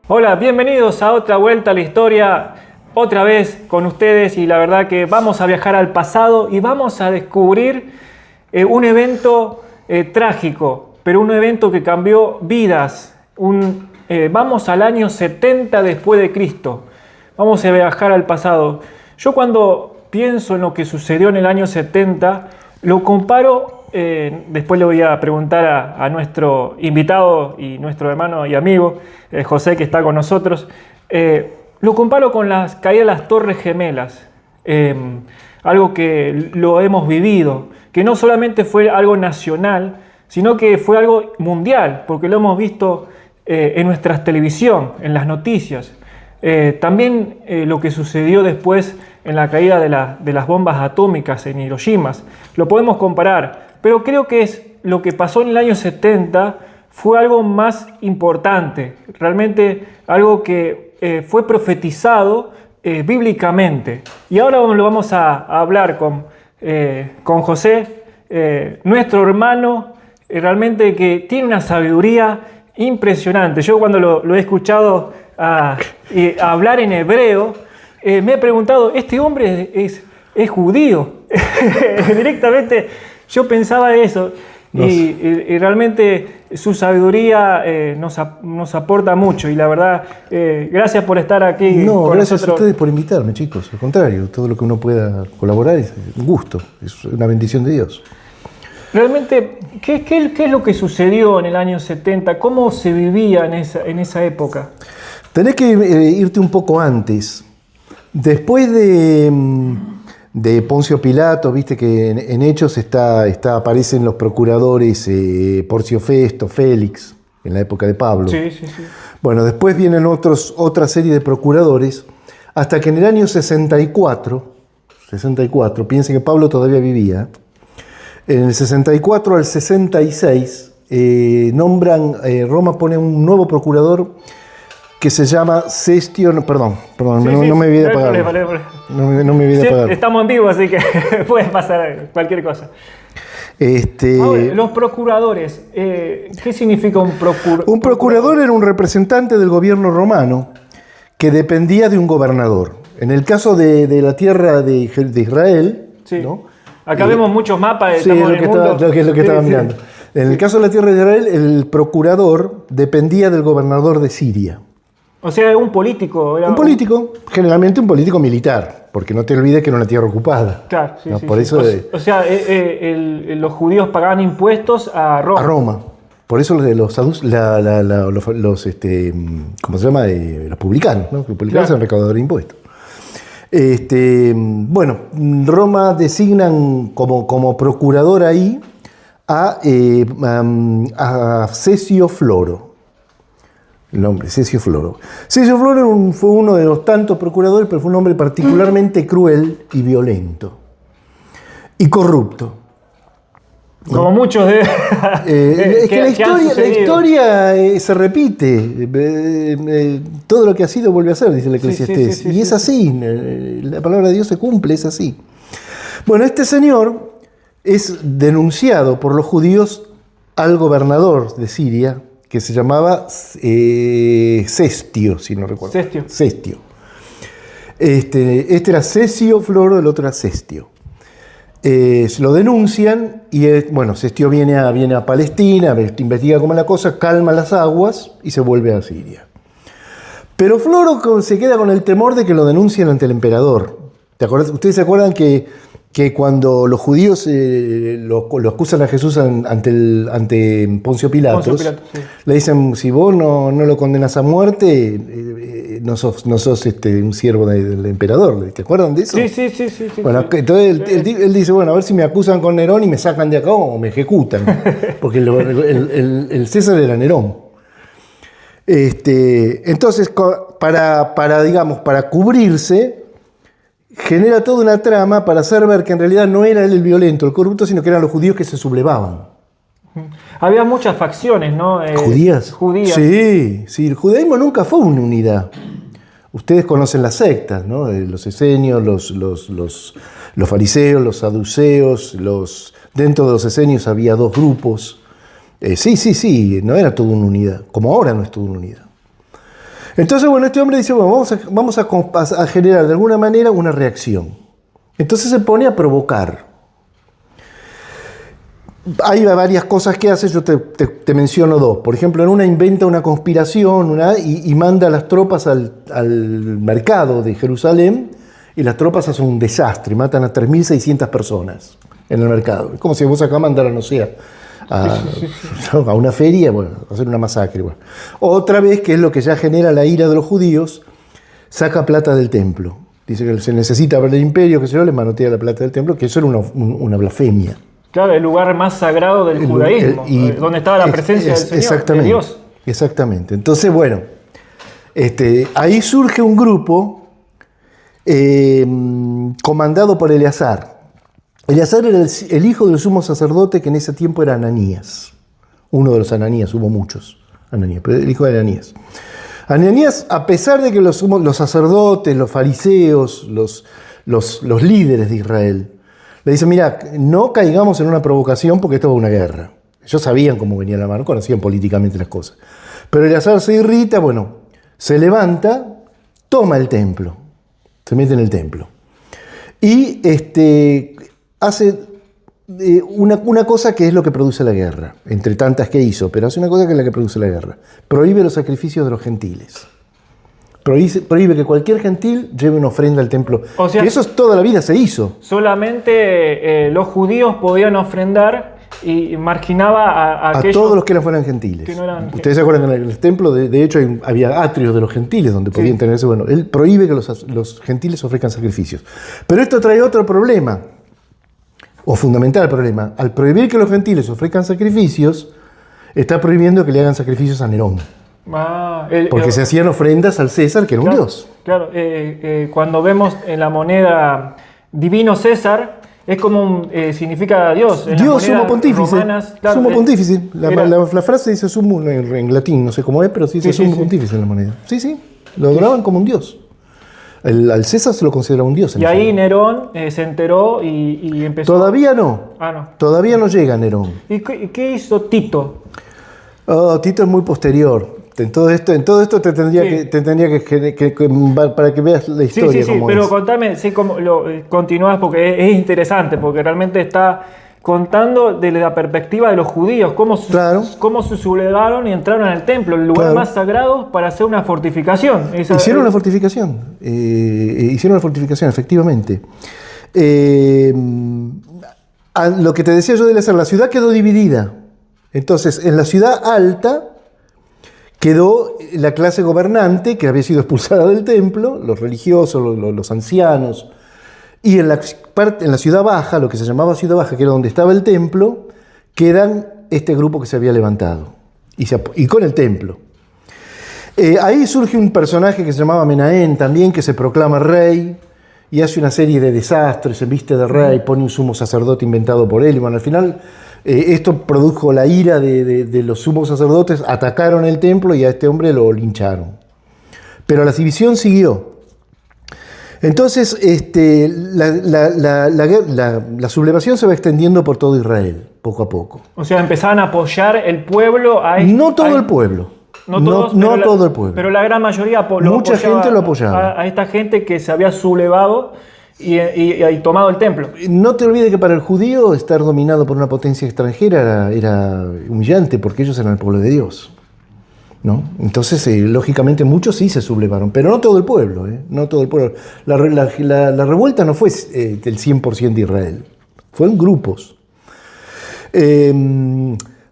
Hola, bienvenidos a otra vuelta a la historia, otra vez con ustedes, y la verdad que vamos a viajar al pasado y vamos a descubrir un evento trágico, pero un evento que cambió vidas. Vamos al año 70 después de Cristo, vamos a viajar al pasado. Yo cuando pienso en lo que sucedió en el año 70, lo comparo. Después le voy a preguntar a nuestro invitado y nuestro hermano y amigo, José, que está con nosotros. Lo comparo con las caídas de las Torres Gemelas, algo que lo hemos vivido, que no solamente fue algo nacional, sino que fue algo mundial, porque lo hemos visto en nuestra televisión, en las noticias. También lo que sucedió después en la caída de las bombas atómicas en Hiroshima, lo podemos comparar. Pero creo que lo que pasó en el año 70 fue algo más importante, realmente algo que fue profetizado bíblicamente. Y ahora lo vamos a hablar con José, nuestro hermano, realmente que tiene una sabiduría impresionante. Yo cuando lo he escuchado hablar en hebreo, me he preguntado, ¿este hombre es judío? Directamente. Yo pensaba eso y realmente su sabiduría nos aporta mucho, y la verdad, gracias por estar aquí. No, gracias nosotros. A ustedes por invitarme, chicos. Al contrario, todo lo que uno pueda colaborar es un gusto, es una bendición de Dios. Realmente, ¿qué es lo que sucedió en el año 70? ¿Cómo se vivía en esa época? Tenés que irte un poco antes. Después de Poncio Pilato, viste que en Hechos aparecen los procuradores Porcio Festo, Félix, en la época de Pablo. Sí. Bueno, después vienen otra serie de procuradores, hasta que en el año 64, piensen que Pablo todavía vivía, en el 64 al 66 Roma pone un nuevo procurador que se llama Cestio, perdón, no me olvidé de apagar. No me olvidé de apagar. Estamos en vivo, así que puede pasar cualquier cosa. Los procuradores, ¿qué significa un procurador? Un procurador era un representante del gobierno romano que dependía de un gobernador. En el caso de la tierra de Israel, sí. ¿no? Acá vemos muchos mapas. Sí, es lo que estaba mirando. En el caso de la tierra de Israel, el procurador dependía del gobernador de Siria. O sea, un político. Un político, generalmente un político militar, porque no te olvides que era una tierra ocupada. Claro, sí, ¿no? sí. Por eso o sea, los judíos pagaban impuestos a Roma. A Roma. Por eso los ¿cómo se llama? Los publicanos, ¿no? Los publicanos son recaudadores de impuestos. Bueno, Roma designan como procurador ahí a Cesio Floro. El nombre, Cesio Floro. Cesio Floro fue uno de los tantos procuradores, pero fue un hombre particularmente cruel y violento. Y corrupto. Como muchos de... es que la historia se repite. Todo lo que ha sido vuelve a ser, dice el Eclesiastés. Sí, y es así. La palabra de Dios se cumple, es así. Bueno, este señor es denunciado por los judíos al gobernador de Siria, que se llamaba Cestio, si no recuerdo. Cestio. Este era Cesio Floro, el otro era Cestio. Lo denuncian y Cestio viene a Palestina, investiga cómo es la cosa, calma las aguas y se vuelve a Siria. Pero Floro se queda con el temor de que lo denuncien ante el emperador. ¿Ustedes se acuerdan que cuando los judíos lo acusan a Jesús ante Poncio Pilato, sí. Le dicen, si vos no lo condenas a muerte, no sos un siervo del emperador? ¿Te acuerdan de eso? Sí. Bueno, entonces él dice, bueno, a ver si me acusan con Nerón y me sacan de acá o me ejecutan. Porque el César era Nerón. Entonces, para cubrirse, genera toda una trama para hacer ver que en realidad no era él el violento, el corrupto, sino que eran los judíos que se sublevaban. Había muchas facciones, ¿no? ¿Judías? Sí, el judaísmo nunca fue una unidad. Ustedes conocen las sectas, ¿no? Los esenios, los fariseos, los saduceos, dentro de los esenios había dos grupos. Sí, no era toda una unidad, como ahora no es toda una unidad. Entonces, bueno, este hombre dice, bueno, vamos a generar de alguna manera una reacción. Entonces se pone a provocar. Hay varias cosas que hace, yo te menciono dos. Por ejemplo, en una inventa una conspiración y manda a las tropas al mercado de Jerusalén, y las tropas hacen un desastre, matan a 3.600 personas en el mercado. Es como si vos acá mandaran, no sé, a una feria, bueno, a hacer una masacre. Bueno. Otra vez, que es lo que ya genera la ira de los judíos, saca plata del templo. Dice que se necesita para el imperio, que se le manotea la plata del templo, que eso era una blasfemia. Claro, el lugar más sagrado del judaísmo, donde estaba la presencia del Señor, exactamente, de Dios. Exactamente. Entonces, bueno, ahí surge un grupo comandado por Eleazar. Eleazar era el hijo del sumo sacerdote, que en ese tiempo era Ananías. Uno de los Ananías, hubo muchos Ananías, pero el hijo de Ananías. Ananías, a pesar de que los sacerdotes, los fariseos, los líderes de Israel, le dicen, mira, no caigamos en una provocación porque esto es una guerra. Ellos sabían cómo venía la mano, conocían políticamente las cosas. Pero Eleazar se irrita, bueno, se levanta, toma el templo, se mete en el templo. Y hace una cosa que es lo que produce la guerra, entre tantas que hizo, pero hace una cosa que es la que produce la guerra. Prohíbe los sacrificios de los gentiles. Prohíbe que cualquier gentil lleve una ofrenda al templo. O sea, que eso toda la vida se hizo. Solamente los judíos podían ofrendar y marginaba a aquellos... todos los que no fueran gentiles. Que no eran... Ustedes se acuerdan que en el templo, de hecho, había atrios de los gentiles donde podían tenerse... Bueno, él prohíbe que los gentiles ofrezcan sacrificios. Pero esto trae otro problema, o fundamental problema. Al prohibir que los gentiles ofrezcan sacrificios, está prohibiendo que le hagan sacrificios a Nerón. Porque se hacían ofrendas al César, que era un dios. Claro, cuando vemos en la moneda Divino César, es como significa Dios. Dios, sumo pontífice. Romanas, claro, sumo pontífice. La frase dice sumo en latín, no sé cómo es, pero sí dice sumo pontífice en la moneda. Sí, lo adoraban como un dios. Al César se lo consideraba un dios. Y ahí Nerón se enteró y empezó... Todavía no. No. Todavía no llega Nerón. ¿Y qué hizo Tito? Tito es muy posterior. En todo esto te tendría que para que veas la historia. Sí, pero contame, cómo continúas, porque es interesante, porque realmente está contando desde la perspectiva de los judíos, cómo se sublevaron y entraron al templo, el lugar más sagrado, para hacer una fortificación. Hicieron una fortificación, efectivamente. Lo que te decía yo de la ciudad quedó dividida. Entonces, en la ciudad alta quedó la clase gobernante, que había sido expulsada del templo, los religiosos, los ancianos. Y en la ciudad baja, lo que se llamaba ciudad baja, que era donde estaba el templo, quedan este grupo que se había levantado. Y con el templo. Ahí surge un personaje que se llamaba Menahem también, que se proclama rey, y hace una serie de desastres, se viste de rey, pone un sumo sacerdote inventado por él, y bueno, al final... esto produjo la ira de los sumos sacerdotes, atacaron el templo y a este hombre lo lincharon. Pero la división siguió. Entonces, la sublevación se va extendiendo por todo Israel, poco a poco. O sea, empezaban a apoyar el pueblo a... No todo el pueblo. No todo el pueblo. Pero la gran mayoría Mucha gente lo apoyaba. A esta gente que se había sublevado y tomado el templo. No te olvides que para el judío estar dominado por una potencia extranjera era humillante, porque ellos eran el pueblo de Dios, ¿no? Entonces, lógicamente, muchos sí se sublevaron, pero no todo el pueblo, no todo el pueblo. La revuelta no fue del 100% de Israel, fue en grupos.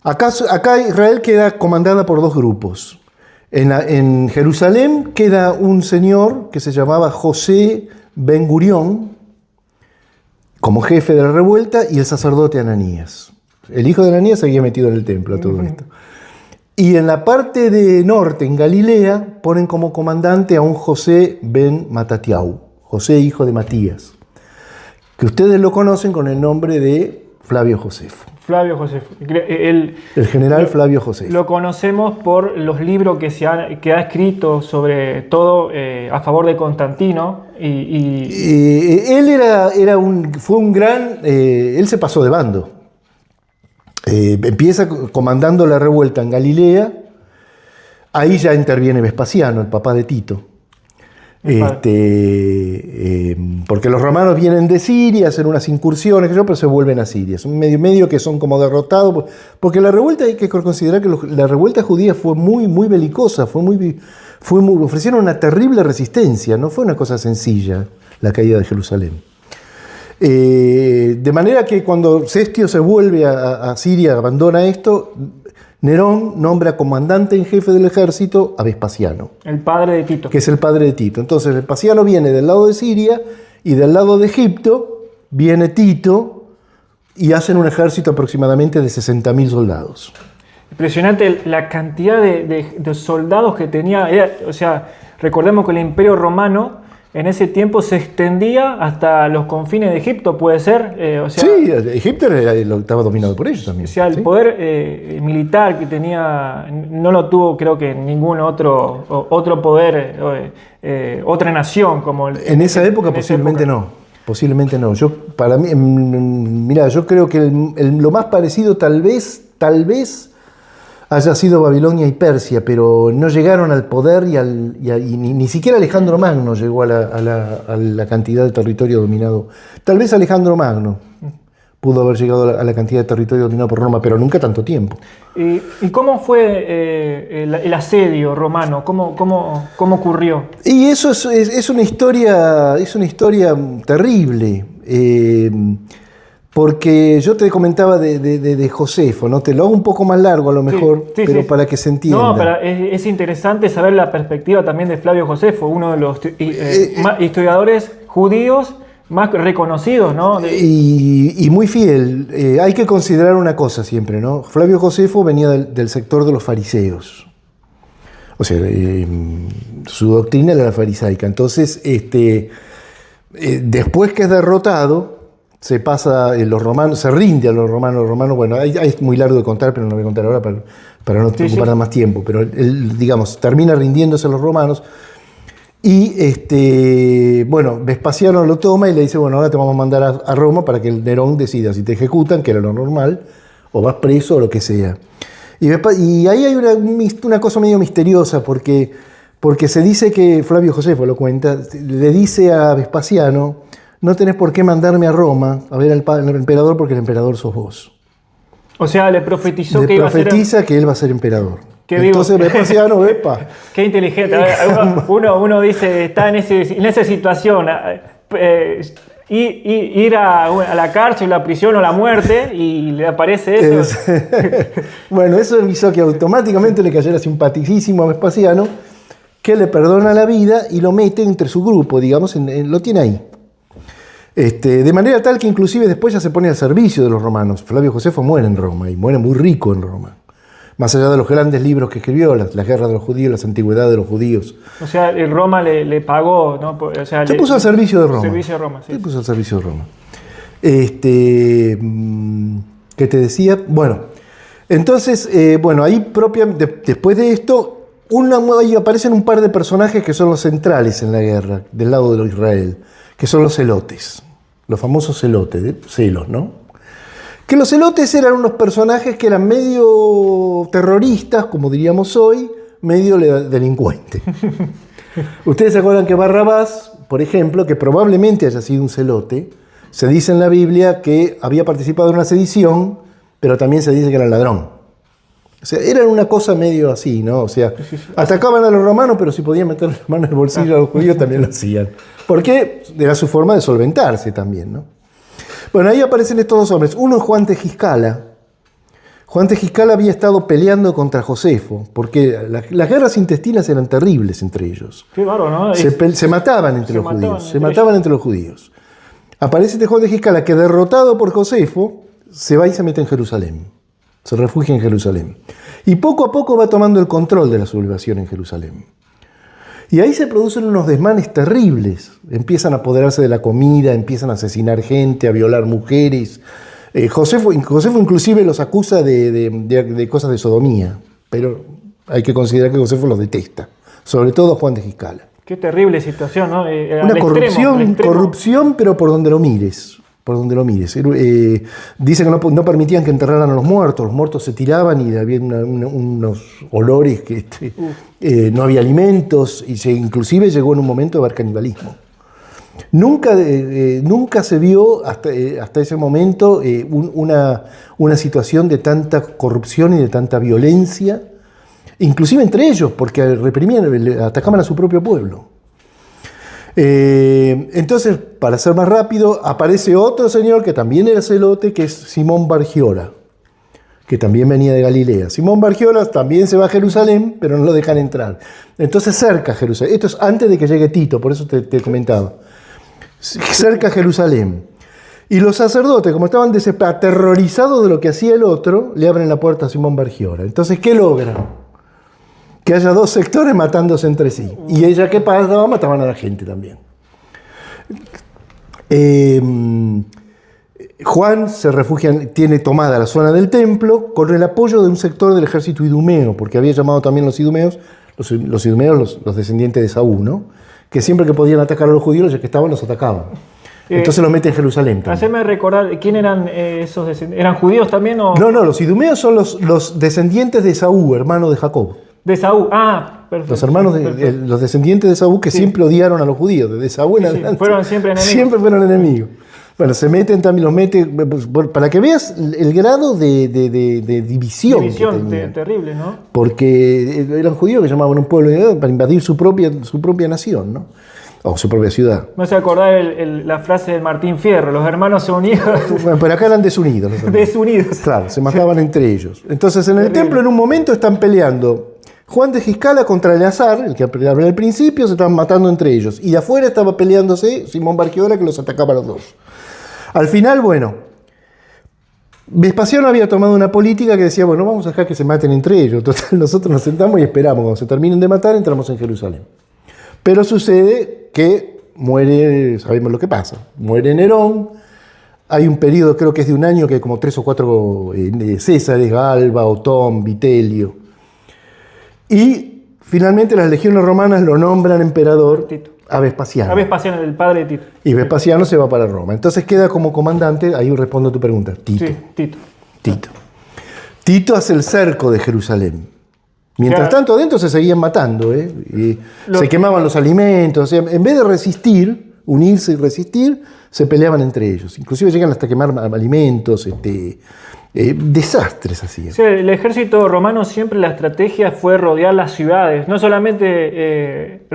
Acá Israel queda comandada por dos grupos. En Jerusalén queda un señor que se llamaba José Ben Gurión, como jefe de la revuelta, y el sacerdote Ananías. El hijo de Ananías se había metido en el templo a todo esto. Y en la parte de norte, en Galilea, ponen como comandante a un José Ben Matatiau, José hijo de Matías, que ustedes lo conocen con el nombre de Flavio Josefo. Flavio Josefo. El general Flavio Josefo. Lo conocemos por los libros que ha escrito sobre todo a favor de Constantino. Él fue un gran... él se pasó de bando. Empieza comandando la revuelta en Galilea, Ahí ya interviene Vespasiano, el papá de Tito. Porque los romanos vienen de Siria, hacen unas incursiones, pero se vuelven a Siria. Son medio que son como derrotados, porque la revuelta, hay que considerar que la revuelta judía fue muy, muy belicosa, ofrecieron una terrible resistencia, no fue una cosa sencilla la caída de Jerusalén. De manera que cuando Cestio se vuelve a Siria, abandona esto, Nerón nombra comandante en jefe del ejército a Vespasiano. El padre de Tito. Que es el padre de Tito. Entonces Vespasiano viene del lado de Siria y del lado de Egipto viene Tito y hacen un ejército aproximadamente de 60.000 soldados. Impresionante la cantidad de soldados que tenía. O sea, recordemos que el Imperio Romano en ese tiempo se extendía hasta los confines de Egipto, ¿puede ser? Sí, Egipto estaba dominado por ellos también. O sea, el poder militar que tenía no lo tuvo, creo que ningún otro poder, otra nación como en esa época posiblemente no. Posiblemente no. Yo creo que lo más parecido tal vez haya sido Babilonia y Persia, pero no llegaron al poder ni siquiera Alejandro Magno llegó a la cantidad de territorio dominado. Tal vez Alejandro Magno pudo haber llegado a la cantidad de territorio dominado por Roma, pero nunca tanto tiempo. ¿Y cómo fue el asedio romano? ¿Cómo ocurrió? Y eso es una historia terrible. Porque yo te comentaba de Josefo, ¿no? Te lo hago un poco más largo a lo mejor, pero para que se entienda. No, es interesante saber la perspectiva también de Flavio Josefo, uno de los historiadores judíos más reconocidos, ¿no? Y muy fiel. Hay que considerar una cosa siempre, ¿no? Flavio Josefo venía del sector de los fariseos. O sea, su doctrina era la farisaica. Entonces, después que es derrotado, se pasa, los romanos, se rinde a los romanos, bueno, es muy largo de contar, pero no lo voy a contar ahora para no ocupar más tiempo, pero él, digamos, termina rindiéndose a los romanos y, bueno, Vespasiano lo toma y le dice, bueno, ahora te vamos a mandar a Roma para que el Nerón decida si te ejecutan, que era lo normal, o vas preso o lo que sea. Y ahí hay una cosa medio misteriosa, porque se dice que, Flavio Josefo lo cuenta, le dice a Vespasiano, no tenés por qué mandarme a Roma a ver al emperador porque el emperador sos vos. O sea, le profetizó que iba a ser... profetiza que él va a ser emperador. Qué Entonces Vespasiano, epa. Qué inteligente. Uno dice, está en esa situación, ir a la cárcel, la prisión o la muerte, y le aparece eso. Bueno, eso hizo que automáticamente le cayera simpaticísimo a Vespasiano, que le perdona la vida y lo mete entre su grupo, digamos, lo tiene ahí. De manera tal que inclusive después ya se pone al servicio de los romanos. Flavio Josefo muere en Roma y muere muy rico en Roma. Más allá de los grandes libros que escribió, las guerras de los judíos, las antigüedades de los judíos. O sea, Roma le pagó, ¿no? O sea, se puso al servicio de Roma. Servicio de Roma, sí. Se puso al servicio de Roma. ¿Qué te decía? Bueno, entonces, ahí después de esto, ahí aparecen un par de personajes que son los centrales en la guerra, del lado de Israel, que son los celotes, los famosos celos, ¿no? Que los celotes eran unos personajes que eran medio terroristas, como diríamos hoy, medio delincuentes. Ustedes se acuerdan que Barrabás, por ejemplo, que probablemente haya sido un celote, se dice en la Biblia que había participado en una sedición, pero también se dice que era ladrón. O sea, eran una cosa medio así, ¿no? O sea, atacaban a los romanos, pero si podían meter la mano en el bolsillo a los judíos también lo hacían. Porque era su forma de solventarse también, ¿no? Bueno, ahí aparecen estos dos hombres. Uno es Juan Tejiscala. Juan Tejiscala había estado peleando contra Josefo, porque las guerras intestinas eran terribles entre ellos. Qué bárbaro, ¿no? Se mataban entre los judíos. Se mataban entre los judíos. Aparece este Juan Tejiscala que, derrotado por Josefo, se va y se mete en Jerusalén. Se refugia en Jerusalén. Y poco a poco va tomando el control de la sublevación en Jerusalén. Y ahí se producen unos desmanes terribles. Empiezan a apoderarse de la comida, empiezan a asesinar gente, a violar mujeres. Josefo inclusive los acusa de cosas de sodomía, pero hay que considerar que Josefo los detesta, sobre todo a Juan Tejiscala. Qué terrible situación, ¿no? Una corrupción, pero por donde lo mires. por donde lo mires. Dicen que no permitían que enterraran a los muertos se tiraban y había unos olores que no había alimentos, y inclusive llegó en un momento a haber canibalismo. Nunca se vio hasta ese momento una situación de tanta corrupción y de tanta violencia, inclusive entre ellos, porque reprimían, atacaban a su propio pueblo. Entonces, para ser más rápido, aparece otro señor que también era celote, que es Simón Bar Giora, que también venía de Galilea. Simón Bar Giora también se va a Jerusalén, pero no lo dejan entrar. Entonces cerca Jerusalén. Esto es antes de que llegue Tito, por eso te comentaba. Cerca Jerusalén. Y los sacerdotes, como estaban aterrorizados de lo que hacía el otro, le abren la puerta a Simón Bar Giora. Entonces, ¿qué logran? Que haya dos sectores matándose entre sí. Y ella, ¿qué pasaba? Mataban a la gente también. Juan se refugia, tiene tomada la zona del templo con el apoyo de un sector del ejército idumeo, porque había llamado también los idumeos, los descendientes de Saúl, ¿no? Que siempre que podían atacar a los judíos, los que estaban, los atacaban. Entonces los mete en Jerusalén también. Haceme recordar, ¿quién eran esos descendientes? ¿Eran judíos también o...? No, los idumeos son los descendientes de Saúl, hermano de Jacob. De Saúl, perfecto. Los hermanos, los descendientes de Saúl que siempre odiaron a los judíos, desde Saúl en adelante. Fueron siempre enemigos. Siempre fueron enemigos. Bueno, se meten también, los mete, para que veas el grado de división que tenían. Terrible, ¿no? Porque eran judíos que llamaban a un pueblo para invadir su propia nación, ¿no? O su propia ciudad. No se acordar la frase de Martín Fierro, los hermanos se unieron. Bueno, pero acá eran desunidos. Desunidos. Claro, se mataban entre ellos. Entonces en el templo en un momento están peleando Juan de Giscala contra Eleazar, el que hablé al principio, se estaban matando entre ellos. Y de afuera estaba peleándose Simón Bar Giora, que los atacaba a los dos. Al final, bueno, Vespasiano había tomado una política que decía, bueno, vamos a dejar que se maten entre ellos. Total, nosotros nos sentamos y esperamos. Cuando se terminen de matar, entramos en Jerusalén. Pero sucede que muere, sabemos lo que pasa, muere Nerón. Hay un periodo, creo que es de un año, que hay como 3 o 4 Césares, Galba, Otón, Vitelio. Y finalmente las legiones romanas lo nombran emperador a Vespasiano. A Vespasiano, el padre de Tito. Y Vespasiano se va para Roma. Entonces queda como comandante, ahí respondo a tu pregunta, Tito. Sí, Tito. Tito hace el cerco de Jerusalén. Mientras tanto, adentro se seguían matando, se quemaban los alimentos. O sea, en vez de resistir, unirse y resistir, se peleaban entre ellos. Inclusive llegan hasta quemar alimentos, desastres así. Sí, el ejército romano siempre la estrategia fue rodear las ciudades, no solamente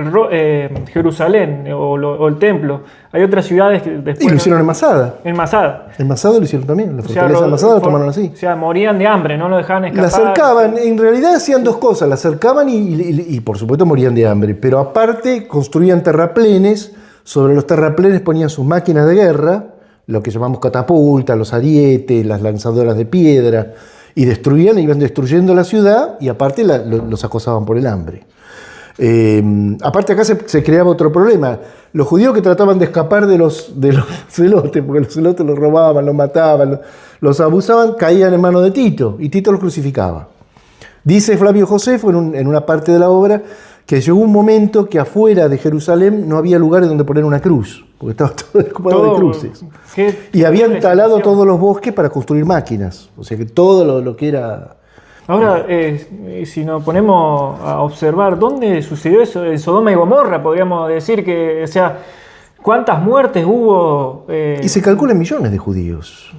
Jerusalén o el templo. Hay otras ciudades que después... Y lo hicieron en Masada. En Masada. En Masada lo hicieron también. La fortaleza de Masada lo tomaron así. O sea, morían de hambre, no lo dejaban escapar. La acercaban, en realidad hacían dos cosas. La acercaban y por supuesto morían de hambre. Pero aparte construían terraplenes. Sobre los terraplenes ponían sus máquinas de guerra, lo que llamamos catapultas, los arietes, las lanzadoras de piedra, y iban destruyendo la ciudad y aparte los acosaban por el hambre. Aparte acá se creaba otro problema. Los judíos que trataban de escapar de los celotes, porque los celotes los robaban, los mataban, los abusaban, caían en manos de Tito y Tito los crucificaba. Dice Flavio Josefo en una parte de la obra que llegó un momento que afuera de Jerusalén no había lugares donde poner una cruz, porque estaba todo ocupado de cruces. Y habían talado todos los bosques para construir máquinas, o sea que todo lo que era... Ahora, si nos ponemos a observar, ¿dónde sucedió eso? En Sodoma y Gomorra, podríamos decir que, o sea, ¿cuántas muertes hubo? Y se calculan millones de judíos.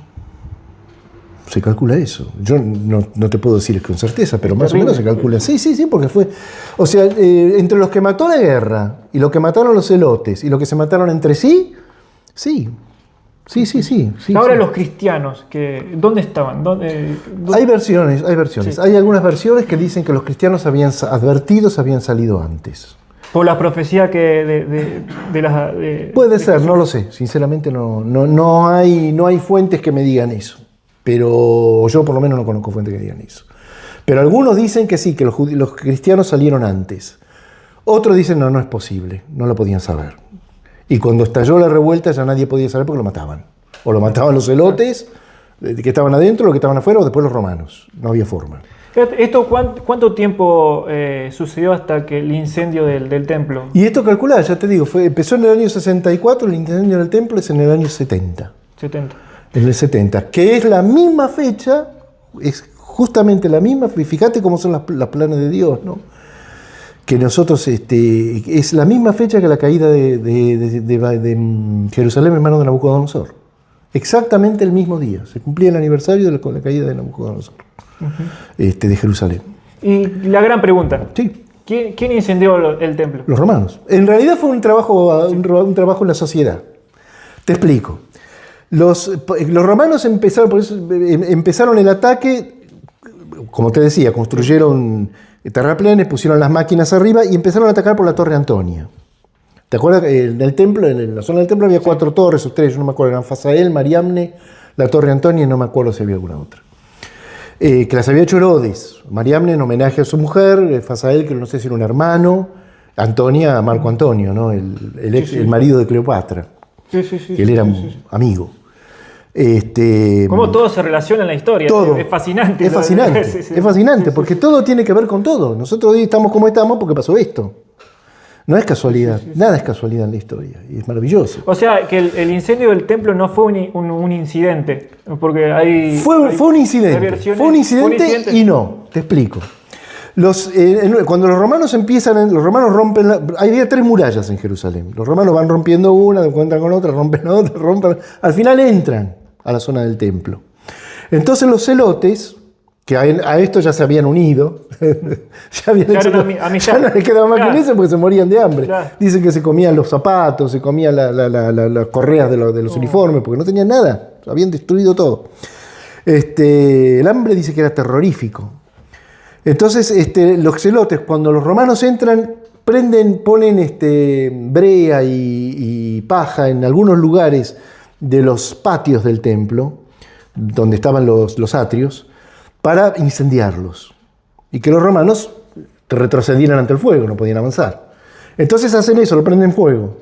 Se calcula eso. Yo no te puedo decir con certeza, pero más o menos se calcula. Sí, porque fue... O sea, entre los que mató la guerra y los que mataron los celotes y los que se mataron entre sí, sí. Ahora los cristianos, ¿dónde estaban? Hay versiones. Sí. Hay algunas versiones que dicen que los cristianos habían salido antes. Por la profecía Puede ser, no lo sé. Sinceramente no hay fuentes que me digan eso. Pero yo por lo menos no conozco fuentes que digan eso. Pero algunos dicen que sí, que los cristianos salieron antes. Otros dicen no es posible, no lo podían saber. Y cuando estalló la revuelta ya nadie podía saber porque lo mataban. O lo mataban los celotes que estaban adentro, los que estaban afuera, o después los romanos. No había forma. ¿Esto cuánto tiempo sucedió hasta que el incendio del templo? Y esto calculado, ya te digo, empezó en el año 64, el incendio del templo es en el año 70. 70. En el 70, que es la misma fecha, es justamente la misma, fíjate cómo son las planes de Dios, ¿no? Que nosotros, es la misma fecha que la caída de Jerusalén en manos de Nabucodonosor. Exactamente el mismo día, se cumplía el aniversario de la caída de Nabucodonosor, de Jerusalén. Y la gran pregunta, Sí. ¿Quién incendió el templo? Los romanos. En realidad fue un trabajo en la sociedad. Te explico. Los romanos empezaron el ataque, como te decía, construyeron terraplenes, pusieron las máquinas arriba y empezaron a atacar por la Torre Antonia. ¿Te acuerdas? En el templo, en la zona del templo había 4 torres o 3, yo no me acuerdo, eran Fasael, Mariamne, la Torre Antonia y no me acuerdo si había alguna otra. Que las había hecho Herodes. Mariamne en homenaje a su mujer, Fasael, que no sé si era un hermano, Antonia a Marco Antonio, ¿no? El marido de Cleopatra. Sí. Que él era amigo. Cómo todo se relaciona en la historia. Todo. Es fascinante. Es fascinante. Es fascinante porque todo tiene que ver con todo. Nosotros hoy estamos como estamos porque pasó esto. No es casualidad. Nada es casualidad en la historia. Y es maravilloso. O sea, que el incendio del templo no fue un incidente. Porque fue un incidente. Fue un incidente y no. Te explico. Cuando los romanos rompen, había 3 murallas en Jerusalén. Los romanos van rompiendo una, encuentran con otra, rompen. Al final entran a la zona del templo. Entonces los celotes, que a esto ya se habían unido, ya no les quedaba más que eso porque se morían de hambre. Claro. Dicen que se comían los zapatos, se comían las correas de los uniformes, porque no tenían nada, habían destruido todo. El hambre dice que era terrorífico. Entonces, los celotes, cuando los romanos entran, ponen brea y paja en algunos lugares de los patios del templo, donde estaban los atrios, para incendiarlos. Y que los romanos retrocedieran ante el fuego, no podían avanzar. Entonces hacen eso, lo prenden fuego.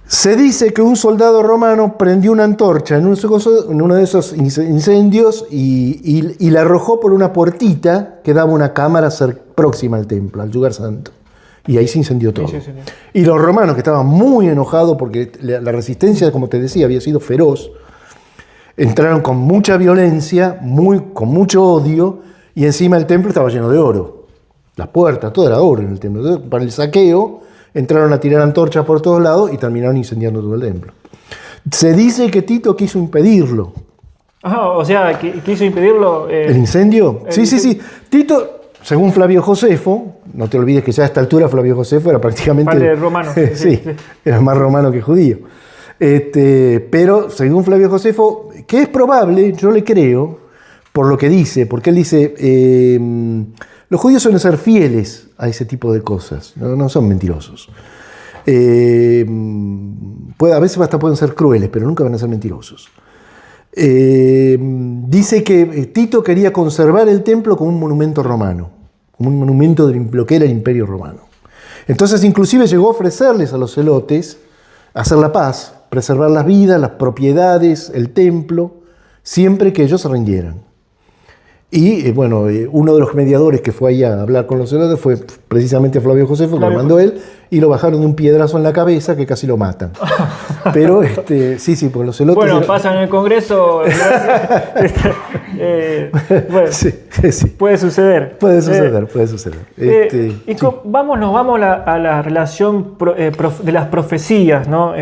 Se dice que un soldado romano prendió una antorcha en uno de esos incendios y la arrojó por una puertita que daba una cámara próxima al templo, al lugar santo. Y ahí se incendió todo. Sí. Y los romanos, que estaban muy enojados porque la resistencia, como te decía, había sido feroz, entraron con mucha violencia, con mucho odio, y encima el templo estaba lleno de oro. Las puertas, todo era oro en el templo. Entonces, para el saqueo, entraron a tirar antorchas por todos lados y terminaron incendiando todo el templo. Se dice que Tito quiso impedirlo. O sea, quiso impedirlo. ¿El incendio? Sí. Tito, según Flavio Josefo, no te olvides que ya a esta altura Flavio Josefo era prácticamente... Padre romano. Sí, era más romano que judío. Pero según Flavio Josefo, que es probable, yo le creo, por lo que dice, porque él dice... los judíos suelen ser fieles a ese tipo de cosas, no son mentirosos. A veces hasta pueden ser crueles, pero nunca van a ser mentirosos. Dice que Tito quería conservar el templo como un monumento romano, como un monumento de lo que era el Imperio Romano. Entonces inclusive llegó a ofrecerles a los celotes hacer la paz, preservar las vidas, las propiedades, el templo, siempre que ellos se rindieran. Y uno de los mediadores que fue ahí a hablar con los celotes fue precisamente Flavio Josefo, que lo mandó él, y lo bajaron de un piedrazo en la cabeza que casi lo matan. Pero sí, porque los celotes... Bueno, pasan en el Congreso... Sí. Puede suceder. Puede suceder. Vamos a la relación de las profecías, ¿no?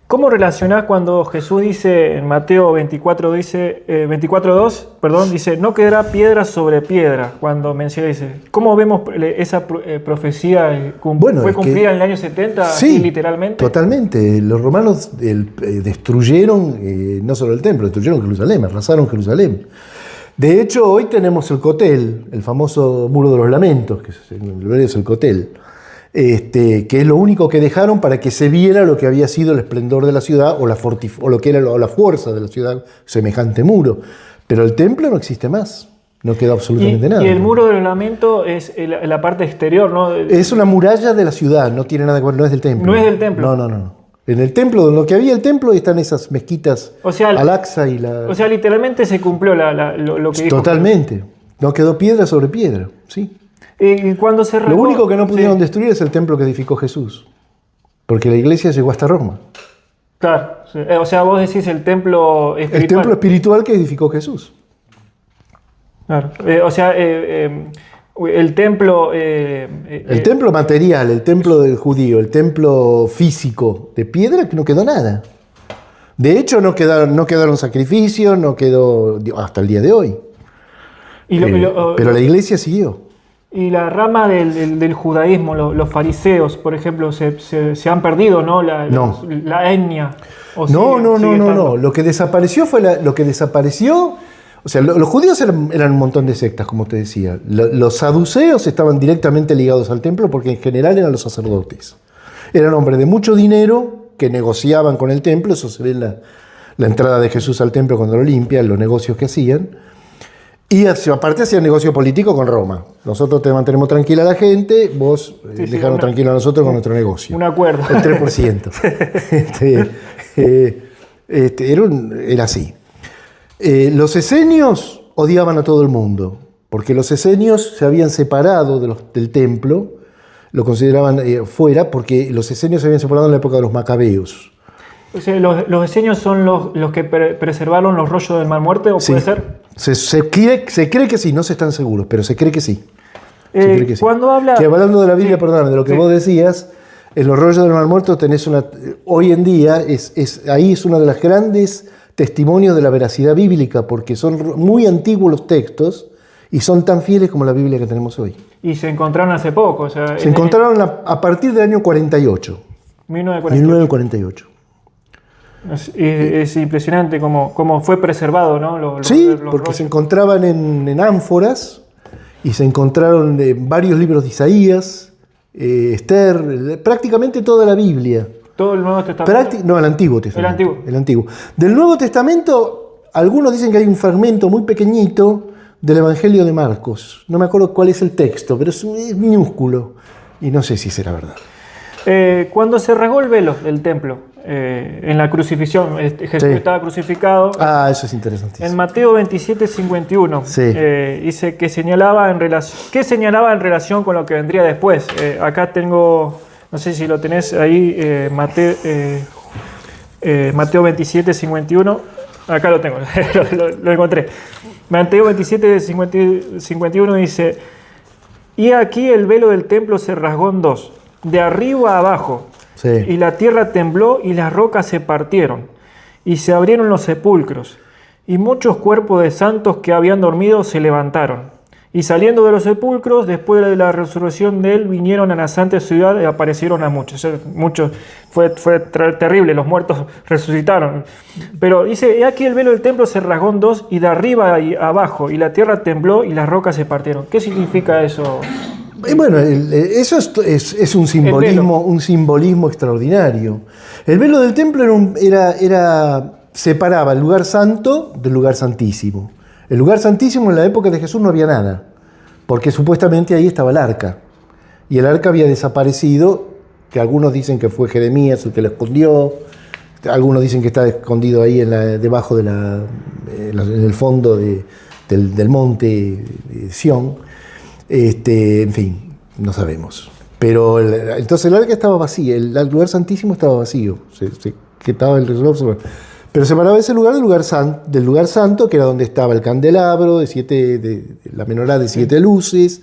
¿Cómo relacionás cuando Jesús dice en Mateo 24:2, dice, no quedará piedra sobre piedra, cuando menciona, dice, ¿cómo vemos esa profecía? ¿Fue cumplida en el año 70, sí, literalmente? Totalmente. Los romanos destruyeron no solo el templo, destruyeron Jerusalén, arrasaron Jerusalén. De hecho, hoy tenemos el Kotel, el famoso Muro de los Lamentos, que es el Kotel. Que es lo único que dejaron para que se viera lo que había sido el esplendor de la ciudad o lo que era la fuerza de la ciudad, semejante muro. Pero el templo no existe más, no queda absolutamente nada. Y el muro del lamento es la parte exterior, ¿no? Es una muralla de la ciudad, no tiene nada que ver, no es del templo. No es del templo. No. En el templo, lo que había el templo, están esas mezquitas, Al-Aqsa y la... O sea, literalmente se cumplió lo que dijo. Totalmente, no quedó piedra sobre piedra, sí. Y cuando se Lo único que no pudieron destruir es el templo que edificó Jesús, porque la iglesia llegó hasta Roma. Claro, sí. O sea, vos decís el templo espiritual. El templo espiritual que edificó Jesús. Claro. O sea, el templo... El templo material, el templo del judío, el templo físico de piedra, que no quedó nada. De hecho, no quedaron sacrificios, no quedó hasta el día de hoy. Pero la iglesia siguió. Y la rama del judaísmo, los fariseos, por ejemplo, se han perdido, ¿no? La etnia. No. Lo que desapareció o sea, los judíos eran un montón de sectas, como te decía. Los saduceos estaban directamente ligados al templo porque en general eran los sacerdotes. Eran hombres de mucho dinero que negociaban con el templo. Eso se ve en la entrada de Jesús al templo cuando lo limpian, los negocios que hacían. Y aparte hacían negocio político con Roma. Nosotros te mantenemos tranquila a la gente, vos dejanos tranquilo a nosotros con nuestro negocio. Un acuerdo. El 3%. Era así. Los esenios odiaban a todo el mundo, porque los esenios se habían separado del templo, lo consideraban fuera, porque los esenios se habían separado en la época de los macabeos. O sea, ¿los esenios son los que preservaron los rollos del Mar Muerto, o sí, puede ser? Se cree que sí, no se están seguros, pero se cree que sí. Cuando habla... Que hablando de la Biblia, perdón, de lo que sí. vos decías, en los rollos del Mar Muerto tenés hoy en día, ahí es uno de los grandes testimonios de la veracidad bíblica, porque son muy antiguos los textos y son tan fieles como la Biblia que tenemos hoy. Y se encontraron hace poco. O sea, se encontraron a partir del año 48. 1948. Es impresionante cómo fue preservado, ¿no? Sí, porque rollos se encontraban en ánforas y se encontraron varios libros de Isaías, Esther, prácticamente toda la Biblia. ¿Todo el Nuevo Testamento? No, el Antiguo Testamento. El Antiguo. Del Nuevo Testamento, algunos dicen que hay un fragmento muy pequeñito del Evangelio de Marcos. No me acuerdo cuál es el texto, pero es minúsculo y no sé si será verdad. Cuando se rasgó el velo del templo, en la crucifixión, Jesús estaba crucificado. Eso es interesantísimo. En Mateo 27:51 dice que señalaba en relación con lo que vendría después. Acá tengo, no sé si lo tenés ahí, Mateo 27:51. Acá lo tengo, lo encontré. Mateo 27:51 dice: y aquí el velo del templo se rasgó en dos, de arriba a abajo. Sí. Y la tierra tembló y las rocas se partieron, y se abrieron los sepulcros, y muchos cuerpos de santos que habían dormido se levantaron. Y saliendo de los sepulcros, después de la resurrección de él, vinieron a la santa ciudad y aparecieron a muchos. Fue terrible, los muertos resucitaron. Pero dice, y aquí el velo del templo se rasgó en dos, y de arriba y abajo, y la tierra tembló y las rocas se partieron. ¿Qué significa eso? Bueno, eso es un simbolismo extraordinario. El velo del templo separaba el lugar santo del lugar santísimo. El lugar santísimo en la época de Jesús no había nada, porque supuestamente ahí estaba el arca. Y el arca había desaparecido, que algunos dicen que fue Jeremías el que la escondió, algunos dicen que está escondido ahí debajo en el fondo del monte Sión. En fin, no sabemos. Pero entonces el arca estaba vacío, el lugar santísimo estaba vacío, estaba el reloj. Pero separaba ese lugar del lugar santo, que era donde estaba el candelabro, la menorá de 7 luces,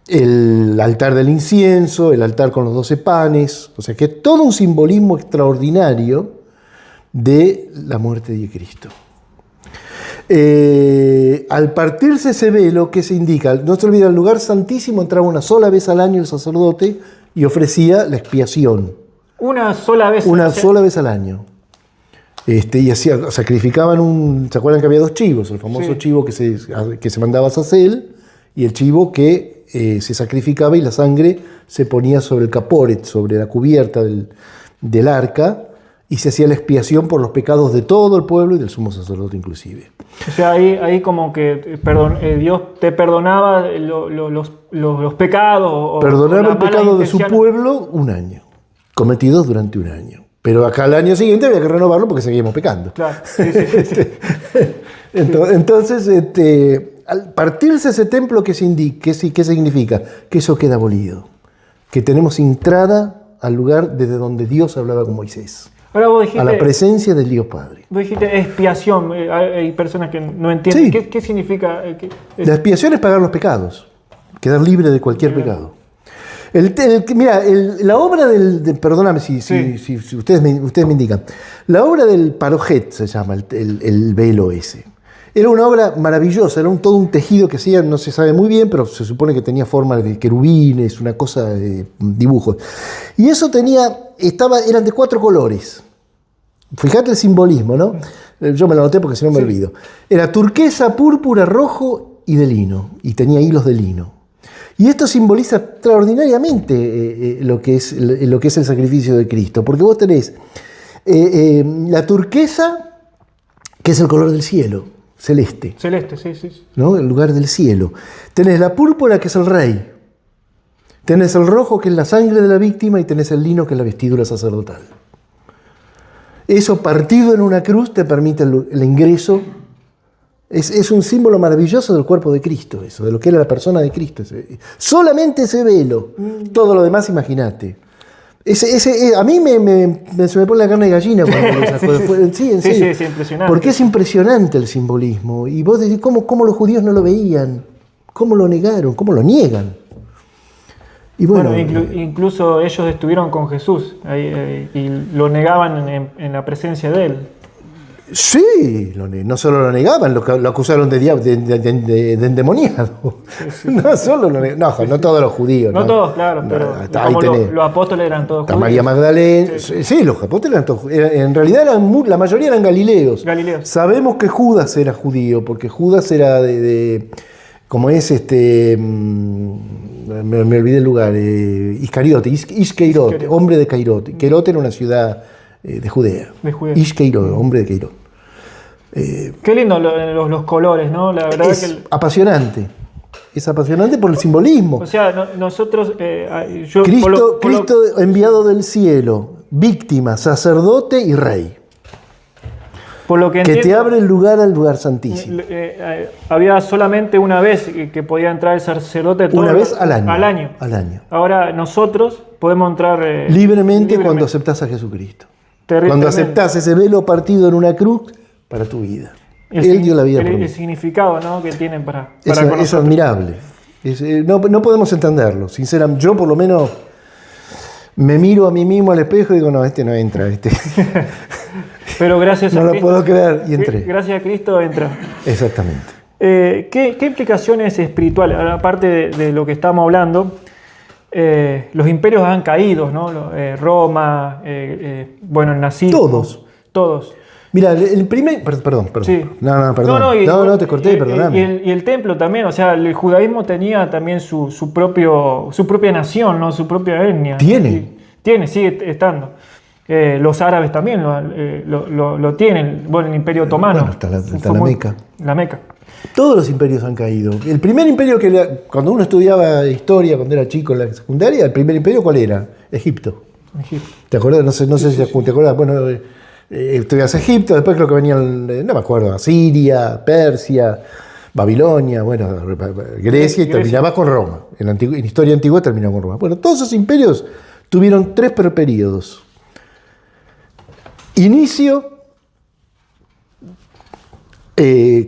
el altar del incienso, el altar con los 12 panes. O sea que todo un simbolismo extraordinario de la muerte de Cristo. Al partirse ese velo, ¿qué se indica? No se olvida, el lugar santísimo entraba una sola vez al año el sacerdote y ofrecía la expiación. Una sola vez al año. Y sacrificaban ¿se acuerdan que había 2 chivos? El famoso chivo que se mandaba a Sacel y el chivo que se sacrificaba y la sangre se ponía sobre el caporet, sobre la cubierta del arca, y se hacía la expiación por los pecados de todo el pueblo y del sumo sacerdote inclusive. O sea, ahí como que Dios te perdonaba los pecados. Perdonaba el pecado de su pueblo un año, cometidos durante un año. Pero acá al año siguiente había que renovarlo porque seguíamos pecando. Claro. Entonces, al partirse ese templo, ¿qué significa? Que eso queda abolido. Que tenemos entrada al lugar desde donde Dios hablaba con Moisés. Ahora vos a dijiste, la presencia del Dios Padre. vos dijiste expiación. Hay personas que no entienden. Sí. ¿Qué significa? La expiación es pagar los pecados, quedar libre de cualquier pecado. Mira, la obra perdóname si ustedes me indican, la obra del parojet se llama el velo ese. Era una obra maravillosa, era todo un tejido que hacía, no se sabe muy bien, pero se supone que tenía forma de querubines, una cosa de dibujos. Y eso eran de 4 colores. Fíjate el simbolismo, ¿no? Yo me lo anoté porque si no me olvido. Era turquesa, púrpura, rojo y de lino. Y tenía hilos de lino. Y esto simboliza extraordinariamente lo que es el sacrificio de Cristo. Porque vos tenés la turquesa, que es el color del cielo, celeste. Celeste, sí. ¿No? El lugar del cielo. Tenés la púrpura, que es el rey. Tenés el rojo, que es la sangre de la víctima, y tenés el lino, que es la vestidura sacerdotal. Eso partido en una cruz te permite el ingreso. Es un símbolo maravilloso del cuerpo de Cristo, eso, de lo que era la persona de Cristo. Solamente ese velo. Todo lo demás, imagínate. A mí se me pone la carne de gallina cuando lo saco. Sí, en serio. Sí, impresionante. Porque es impresionante el simbolismo. Y vos decís, ¿cómo los judíos no lo veían? ¿Cómo lo negaron? ¿Cómo lo niegan? Y bueno, incluso ellos estuvieron con Jesús y lo negaban en la presencia de él. Sí, no solo lo negaban, lo acusaron de endemoniado. Sí. No solo lo negaban, no todos los judíos. No todos, claro, pero como los apóstoles eran todos judíos. María Magdalena, sí, los apóstoles eran todos judíos. En realidad la mayoría eran galileos. Sabemos que Judas era judío, porque Judas era como es me olvidé el lugar, Iscariote, Isqueirot, hombre de Cairote. Queirote era una ciudad de Judea. Isqueirot, hombre de Queirot. Qué lindo los colores, ¿no? La verdad es apasionante. Es apasionante por el simbolismo. O sea, nosotros... Cristo enviado del cielo, víctima, sacerdote y rey. Por lo que te abre el lugar al lugar santísimo. Había solamente una vez que podía entrar el sacerdote. Una vez al año. Ahora nosotros podemos entrar libremente cuando aceptás a Jesucristo. Cuando aceptás ese velo partido en una cruz para tu vida. Él dio la vida por mí. El significado, ¿no?, que tienen para eso es admirable. No podemos entenderlo. Sinceramente, yo por lo menos me miro a mí mismo al espejo y digo, no, este no entra. Pero gracias a Cristo. No lo puedo creer y entré. Gracias a Cristo entra. Exactamente. ¿Qué implicaciones espirituales, aparte de lo que estamos hablando? Los imperios han caído, ¿no? Roma, el nazismo. Todos. Mira, el primer... Perdón. Sí. No, perdón. No, te corté, perdóname. Y el templo también, o sea, el judaísmo tenía también su propia nación, ¿no? Su propia etnia. Sigue estando. Los árabes también lo tienen. Bueno, el Imperio Otomano. Bueno, está la Meca. La Meca. Todos los imperios han caído. El primer imperio cuando uno estudiaba historia, cuando era chico en la secundaria, el primer imperio, ¿cuál era? Egipto. ¿Te acuerdas? No sé si te acuerdas. Bueno, estudias Egipto, después creo que venían, no me acuerdo, Asiria, Persia, Babilonia, Grecia, y terminaba con Roma. En historia antigua terminaba con Roma. Bueno, todos esos imperios tuvieron 3 periodos. Inicio,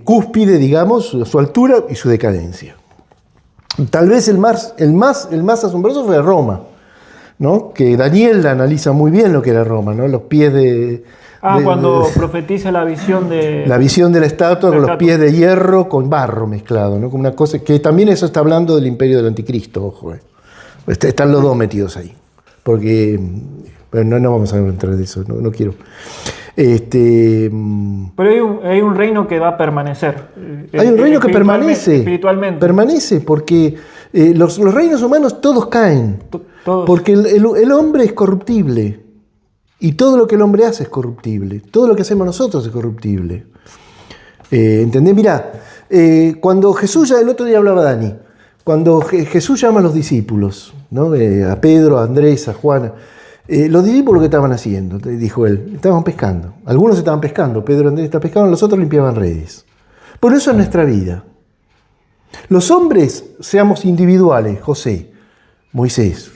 cúspide, digamos, su altura y su decadencia. Tal vez el más asombroso fue Roma, ¿no? Que Daniel analiza muy bien lo que era Roma, ¿no? Los pies cuando profetiza la visión de... La visión de la estatua con los pies de hierro con barro mezclado, ¿no? Como una cosa que también eso está hablando del imperio del anticristo, ojo. Están los dos metidos ahí. Porque... Bueno, no vamos a entrar en eso, no quiero. Pero hay un reino que va a permanecer. Hay un reino que permanece. Espiritualmente. Permanece porque los reinos humanos todos caen. Todos. Porque el hombre es corruptible. Y todo lo que el hombre hace es corruptible. Todo lo que hacemos nosotros es corruptible. ¿Entendés? Mirá, cuando Jesús, el otro día hablaba Dani, cuando Jesús llama a los discípulos, ¿no? A Pedro, a Andrés, a Juana, los discípulos, ¿qué estaban haciendo? Dijo él, estaban pescando. Algunos estaban pescando, Pedro y Andrés estaban pescando, los otros limpiaban redes. Por eso es nuestra vida. Los hombres, seamos individuales, José, Moisés,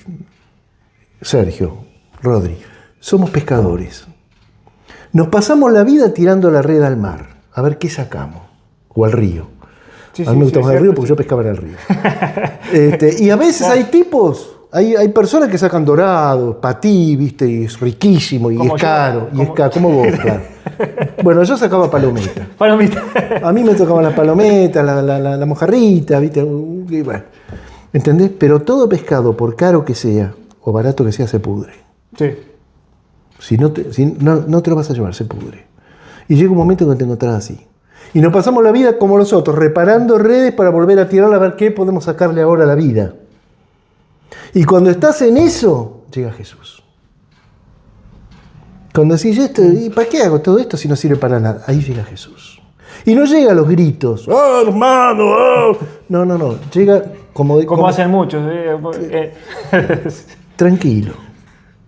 Sergio, Rodri, somos pescadores. Nos pasamos la vida tirando la red al mar, a ver qué sacamos, o al río. Sí, A mí me gusta más el río porque yo pescaba en el río. Y a veces hay tipos, hay personas que sacan dorado, patí, ¿viste? Y es riquísimo, y es caro, como vos, claro. Bueno, yo sacaba palomitas. Palomita. A mí me tocaban las palometas, la mojarrita, ¿viste? Y bueno, ¿entendés? Pero todo pescado, por caro que sea, o barato que sea, se pudre. Sí. Si no te lo vas a llevar, se pudre. Y llega un momento que te encontrás así. Y nos pasamos la vida como los otros, reparando redes para volver a tirarla a ver qué podemos sacarle ahora a la vida. Y cuando estás en eso, llega Jesús. Cuando decís, ¿y para qué hago todo esto si no sirve para nada? Ahí llega Jesús. Y no llega a los gritos, ¡oh, hermano! Oh! No. Llega como hacen muchos. Tranquilo,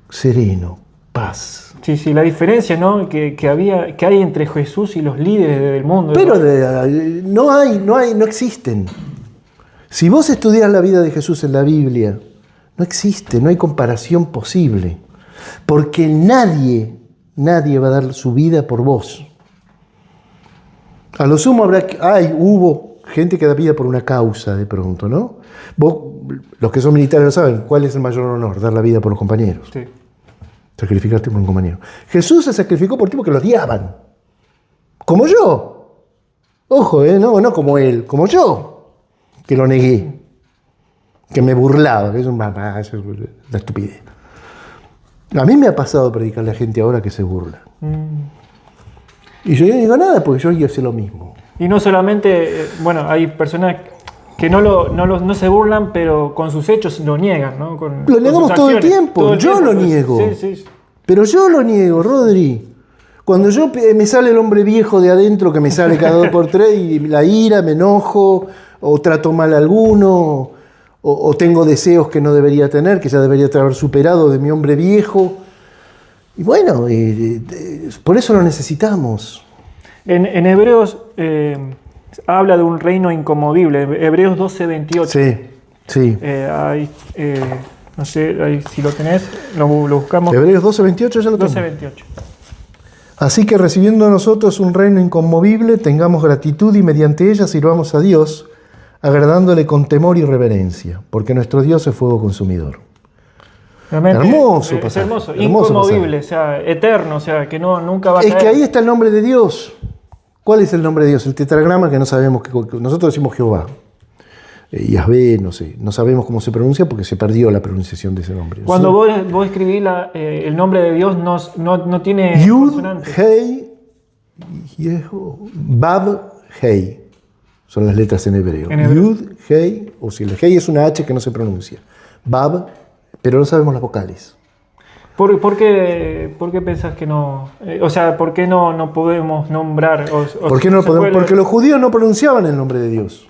sereno, paz. Sí, la diferencia, ¿no? que hay entre Jesús y los líderes del mundo. Pero no existen. Si vos estudias la vida de Jesús en la Biblia, no existe, no hay comparación posible. Porque nadie va a dar su vida por vos. A lo sumo hubo gente que da vida por una causa de pronto, ¿no? Vos, los que son militares lo saben, ¿cuál es el mayor honor? Dar la vida por los compañeros. Sí. Sacrificarte por un compañero. Jesús se sacrificó por tipos que lo odiaban. Como yo. Ojo, no como él, como yo. Que lo negué. Que me burlaba. Que es una estupidez. A mí me ha pasado predicarle a gente ahora que se burla. Y yo no digo nada porque yo hice lo mismo. Y no solamente, hay personas que no se burlan, pero con sus hechos lo niegan, ¿no? Lo negamos todo el tiempo. Yo lo niego. Sí. Pero yo lo niego, Rodri. Cuando me sale el hombre viejo de adentro, que me sale cada 2 por 3, y la ira, me enojo, o trato mal a alguno, o tengo deseos que no debería tener, que ya debería haber superado de mi hombre viejo. Y bueno, por eso lo necesitamos. En Hebreos habla de un reino inconmovible. Hebreos 12:28. Sí. No sé, ahí, si lo tenés, lo buscamos. Hebreos 12:28 ya lo tengo. 12:28. Así que recibiendo nosotros un reino inconmovible, tengamos gratitud y mediante ella sirvamos a Dios, agradándole con temor y reverencia, porque nuestro Dios es fuego consumidor. Realmente Hermoso es pasaje. hermoso, inconmovible, o sea, eterno, o sea, que nunca va a caer. Es que ahí está el nombre de Dios. ¿Cuál es el nombre de Dios? El tetragrama que no sabemos, que nosotros decimos Jehová. Yahvé, no sé, no sabemos cómo se pronuncia porque se perdió la pronunciación de ese nombre. Cuando vos escribís el nombre de Dios no tiene Yud, consonantes. Hei, Bab, Hei. Son las letras en hebreo. Yud, Hei, o si el Hei es una H que no se pronuncia. Bab, pero no sabemos las vocales. ¿Por qué pensás que no? O sea, ¿por qué no podemos nombrar? ¿Por qué no podemos? Porque los judíos no pronunciaban el nombre de Dios.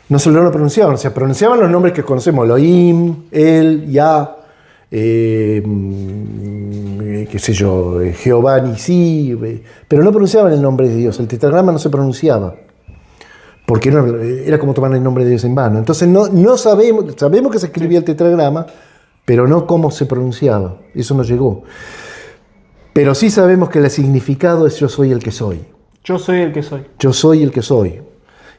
No solo lo pronunciaban, o sea, pronunciaban los nombres que conocemos, Elohim, El, Yah, qué sé yo, Jehová, Nisí, pero no pronunciaban el nombre de Dios, el tetragrama no se pronunciaba, porque era como tomar el nombre de Dios en vano. Entonces no sabemos que se escribía el tetragrama, pero no cómo se pronunciaba, eso no llegó. Pero sí sabemos que el significado es yo soy el que soy. Yo soy el que soy. Yo soy el que soy.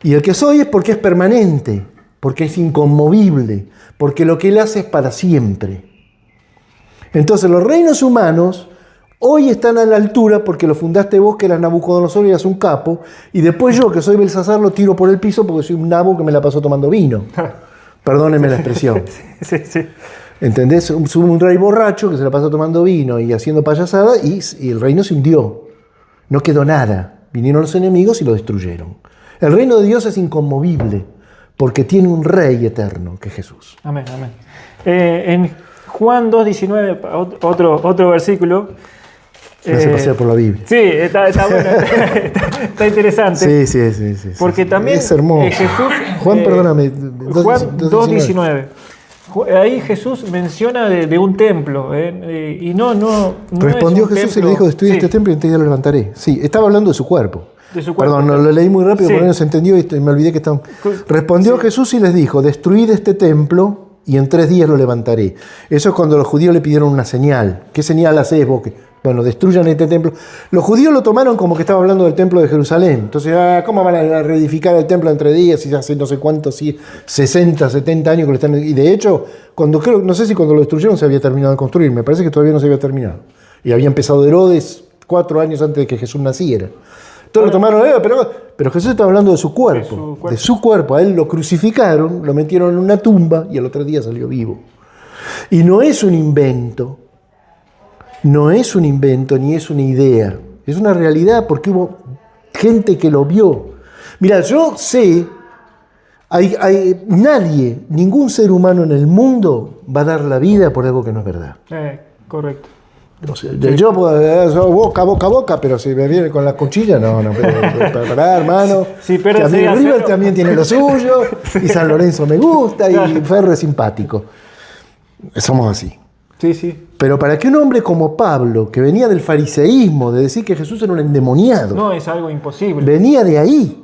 Y el que soy es porque es permanente, porque es inconmovible, porque lo que Él hace es para siempre. Entonces los reinos humanos hoy están a la altura porque lo fundaste vos, que eras Nabucodonosor y eras un capo, y después yo, que soy Belsasar, lo tiro por el piso porque soy un nabo que me la pasó tomando vino. Perdónenme la expresión. Sí. ¿Entendés? Un rey borracho que se la pasó tomando vino y haciendo payasada y el reino se hundió. No quedó nada. Vinieron los enemigos y lo destruyeron. El reino de Dios es inconmovible porque tiene un rey eterno, que es Jesús. Amén. En Juan 2:19, otro versículo. Me hace pasear por la Biblia. Sí, está bueno. Está interesante. Sí. Porque también es hermoso. Jesús... Juan, perdóname. Juan 2:19. Ahí Jesús menciona de un templo. Y no Respondió es un Jesús templo. y le dijo, destruye este templo y en 3 días lo levantaré. Sí, estaba hablando de su cuerpo. Perdón, lo leí muy rápido porque no se entendió y me olvidé que estaba... Respondió Jesús y les dijo, destruid este templo y en 3 días lo levantaré. Eso es cuando los judíos le pidieron una señal. ¿Qué señal haces vos? bueno, destruyan este templo. Los judíos lo tomaron como que estaba hablando del templo de Jerusalén. Entonces, ¿cómo van a reedificar el templo entre días y hace no sé cuántos, 60, 70 años que lo están... Y de hecho, no sé si cuando lo destruyeron se había terminado de construir, me parece que todavía no se había terminado. Y había empezado Herodes 4 años antes de que Jesús naciera. Entonces lo tomaron, pero Jesús está hablando de su cuerpo, de su cuerpo. A él lo crucificaron, lo metieron en una tumba y al otro día salió vivo. Y no es un invento, ni es una idea, es una realidad porque hubo gente que lo vio. Mira, yo sé, nadie, ningún ser humano en el mundo va a dar la vida por algo que no es verdad. Correcto. O sea, yo boca a boca, pero si me viene con la cuchilla, no, pará, hermano. Sí, pero que a mí River también tiene lo suyo, y San Lorenzo me gusta, y Ferro es simpático. Somos así. Sí. Pero para que un hombre como Pablo, que venía del fariseísmo, de decir que Jesús era un endemoniado, no, es algo imposible. Venía de ahí.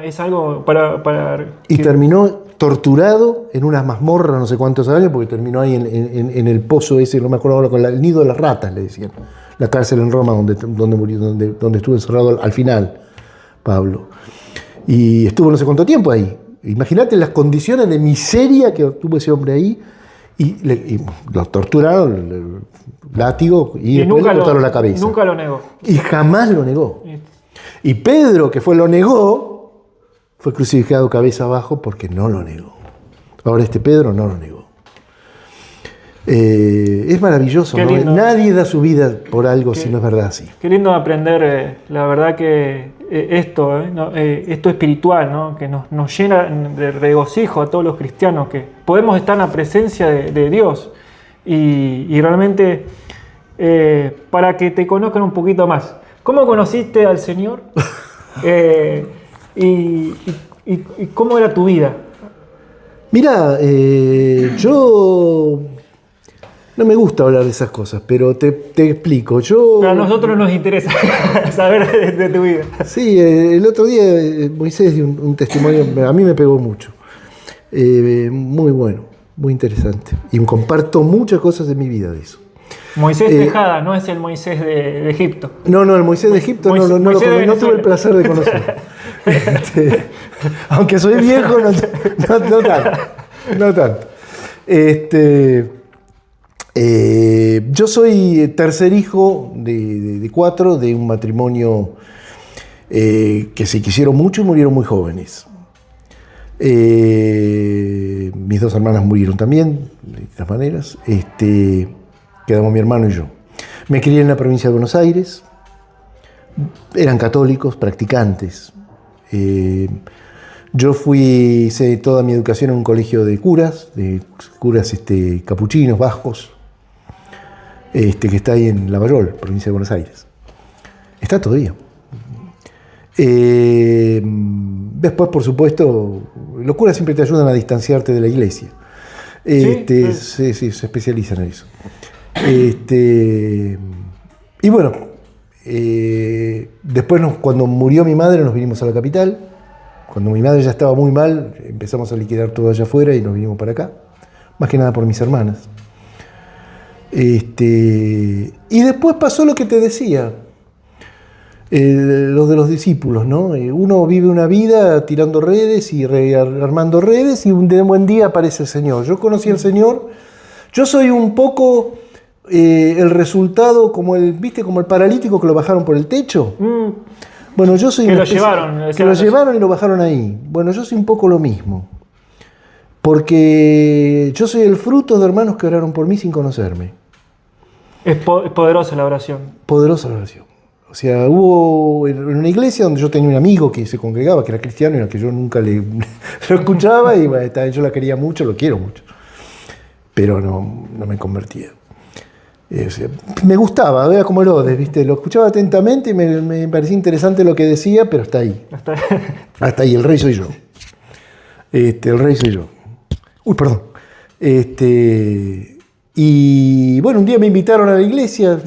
Es algo para y terminó torturado en una mazmorra no sé cuántos años, porque terminó ahí en el pozo ese, no me acuerdo ahora, con el nido de las ratas, le decían. La cárcel en Roma donde murió, donde estuvo encerrado al final Pablo. Y estuvo no sé cuánto tiempo ahí. Imagínate las condiciones de miseria que tuvo ese hombre ahí. Y lo torturaron, látigo, y después le cortaron la cabeza. Nunca lo negó. Y jamás lo negó. Y Pedro, que lo negó, fue crucificado cabeza abajo porque no lo negó. Ahora este Pedro no lo negó. Es maravilloso, ¿no? Nadie da su vida por algo si no es verdad así. Qué lindo aprender, la verdad que esto espiritual, ¿no? Que nos llena de regocijo a todos los cristianos, que podemos estar en la presencia de Dios y realmente para que te conozcan un poquito más. ¿Cómo conociste al Señor? ¿Y cómo era tu vida? Mira, yo no me gusta hablar de esas cosas, pero te explico. Pero a nosotros nos interesa saber de tu vida. Sí, el otro día Moisés dio un testimonio, a mí me pegó mucho. Muy bueno, muy interesante. Y comparto muchas cosas de mi vida de eso. Moisés Tejada, no es el Moisés de Egipto. No, el Moisés de Egipto no tuve el placer de conocer. Aunque soy viejo, no tanto. Yo soy tercer hijo de 4 de un matrimonio que se quisieron mucho y murieron muy jóvenes. Mis 2 hermanas murieron también, de todas maneras. Quedamos mi hermano y yo. Me crié en la provincia de Buenos Aires. Eran católicos, practicantes. Yo hice toda mi educación en un colegio de curas capuchinos, vascos, que está ahí en Lavallol, provincia de Buenos Aires. Está todavía. Después, por supuesto, los curas siempre te ayudan a distanciarte de la iglesia. Sí, se especializan en eso. Y bueno, después cuando murió mi madre nos vinimos a la capital. Cuando mi madre ya estaba muy mal, empezamos a liquidar todo allá afuera y nos vinimos para acá. Más que nada por mis hermanas. Y después pasó lo que te decía. Los de los discípulos, ¿no? Uno vive una vida tirando redes y armando redes y de un buen día aparece el Señor. Yo conocí al Señor. Yo soy un poco el resultado como el paralítico que lo bajaron por el techo. Bueno, yo soy... Que lo llevaron. Que lo llevaron y lo bajaron ahí. Bueno, yo soy un poco lo mismo. Porque yo soy el fruto de hermanos que oraron por mí sin conocerme. Es poderosa la oración. Poderosa la oración. O sea, hubo en una iglesia donde yo tenía un amigo que se congregaba, que era cristiano y al que yo nunca lo escuchaba y bueno, yo la quería mucho, lo quiero mucho. Pero no me convertía. O sea, me gustaba, era como Herodes, ¿viste? Lo escuchaba atentamente y me parecía interesante lo que decía, pero hasta ahí. Hasta ahí, el rey soy yo. El rey soy yo. Uy, perdón. Y bueno, un día me invitaron a la iglesia,